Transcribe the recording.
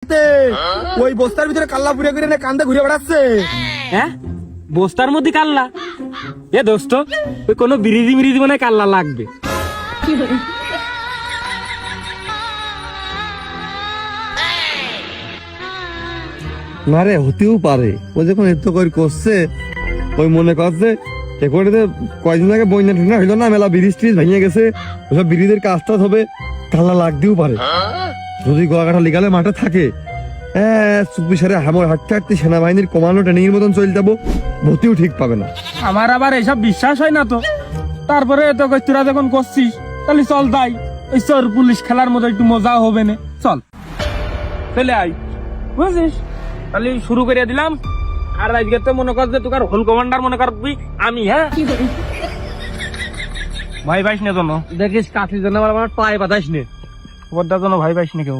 বলতে ওই বস্তার ভিতরে কাল্লা পুড়ে করে কান্দে ঘুরে বেড়াচ্ছে। হ্যাঁ, বস্তার মধ্যে কাল্লা? এ দোস্ত, ওই কোনো বিরিজি মিরিজি মনে হয় কাল্লা লাগবে। না রে, হতেও পারে। ও যখন এত করে করছে, ওই মনে করছে এখানে কয়েকদিন আগে বন্যা টন্যা হইলো না, মেলা ব্রিজ ট্রিজ ভেঙে গেছে, ওসব ব্রিজের কাজটা হবে, কাল্লা লাগতেও পারে। যদি গলা কাটা লিগালে মাঠে থাকে, চুপি সারে হামর হাঁটতে হাঁটতে সেনাবাহিনীর কমান্ডো ট্রেনিং এর মতন চলে যাবো, ভর্তিও ঠিক পাবে না। আমার আবার এইসব বিশ্বাস হয় না তো। তারপরে তো তোরা যখন করছিস, তাহলে চল তাই ওই চোর পুলিশ খেলার মতো একটু মজা হবে না, চল চলে আই, বুঝছিস? তাহলে শুরু করে দিলাম। আর আজকে তো মনে কর যে তোর হোল কমান্ডার মনে করবি আমি। হ্যাঁ, ভাই ভাইস নে জন্য দেখিস কাঠির জন্য আমার পায়ে বাতাস নে, ওর জন্য ভাই ভাইস নে কেউ।